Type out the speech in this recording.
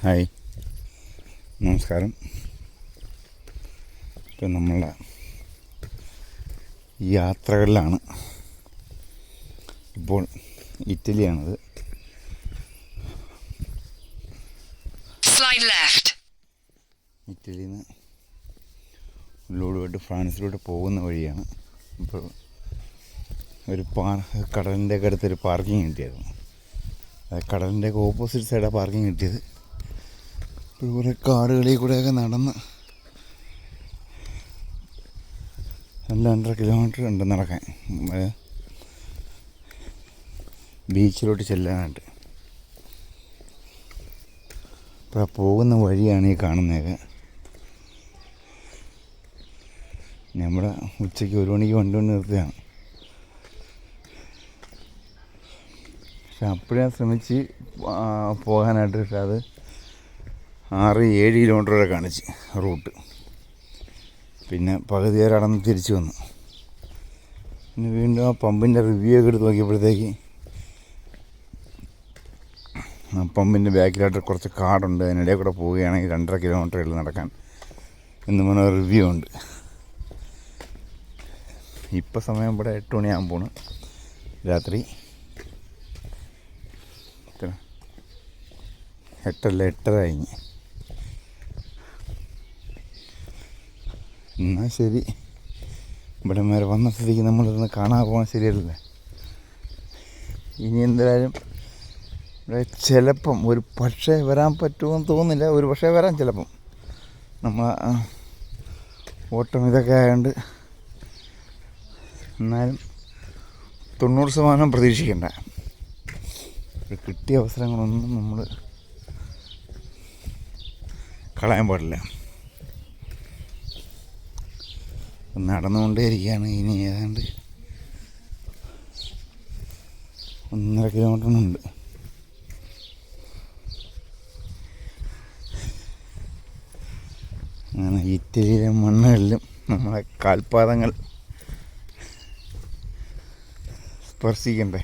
Hi, നമസ്കാരം. ഇപ്പം നമ്മളെ യാത്രകളിലാണ്. ഇപ്പോൾ ഇറ്റലിയാണത്. ഇറ്റലിയിൽ നിന്ന് ലോഡുമായിട്ട് ഫ്രാൻസിലോട്ട് പോകുന്ന വഴിയാണ്. ഇപ്പോൾ ഒരു കടലിൻ്റെ ഒക്കെ അടുത്തൊരു പാർക്കിംഗ് കിട്ടിയായിരുന്നു. കടലിൻ്റെ ഒക്കെ ഓപ്പോസിറ്റ് സൈഡാണ് പാർക്കിംഗ് കിട്ടിയത്. ഇപ്പോൾ കുറേ കാടുകളിൽ കൂടെയൊക്കെ നടന്ന് 2.5 കിലോമീറ്റർ ഉണ്ട് നടക്കാൻ, ബീച്ചിലോട്ട് ചെല്ലാനായിട്ട്. ഇപ്പോൾ പോകുന്ന വഴിയാണ് ഈ കാണുന്നതൊക്കെ. നമ്മുടെ ഉച്ചയ്ക്ക് 1 മണിക്ക് വണ്ടി കൊണ്ട് നിർത്തുകയാണ്. പക്ഷെ അപ്പോഴേ ശ്രമിച്ച് പോകാനായിട്ട്, പക്ഷെ അത് 6-7 കിലോമീറ്റർ വരെ കാണിച്ച് റൂട്ട്. പിന്നെ പകുതി വരെ അടന്ന് തിരിച്ചു വന്നു. പിന്നെ വീണ്ടും ആ പമ്പിൻ്റെ റിവ്യൂ ഒക്കെ എടുത്ത് നോക്കിയപ്പോഴത്തേക്ക് ആ പമ്പിൻ്റെ ബാക്കിലായിട്ട് കുറച്ച് കാടുണ്ട്, അതിനിടയിൽ കൂടെ പോവുകയാണെങ്കിൽ 2.5 കിലോമീറ്റർ നടക്കാൻ എന്ന് പറഞ്ഞ റിവ്യൂ ഉണ്ട്. ഇപ്പം സമയം ഇവിടെ 8 മണിയാകുമ്പോൾ രാത്രി 8:30 കഴിഞ്ഞ്. എന്നാൽ ശരി, ഇവിടെ വരെ വന്ന സ്ഥിതിക്ക് നമ്മളിതൊന്ന് കാണാൻ പോകാൻ ശരിയല്ലേ. ഇനി എന്തായാലും ഇവിടെ ചിലപ്പം ഒരു പക്ഷേ വരാൻ പറ്റുമെന്ന് തോന്നുന്നില്ല. ഒരു പക്ഷേ വരാൻ ചിലപ്പം. നമ്മൾ ഓട്ടം ഇതൊക്കെ ആയതുകൊണ്ട് എന്നാലും 90% പ്രതീക്ഷിക്കണ്ട. കിട്ടിയ അവസരങ്ങളൊന്നും നമ്മൾ കളയാൻ പാടില്ല. നടന്നുകൊണ്ടേയിരിക്കുകയാണ്. ഇനി ഏതാണ്ട് 1.5 കിലോമീറ്ററിനുണ്ട്. അങ്ങനെ ഇറ്റലിയിലെ മണ്ണുകളിലും നമ്മളെ കാൽപാദങ്ങൾ സ്പർശിക്കണ്ടേ.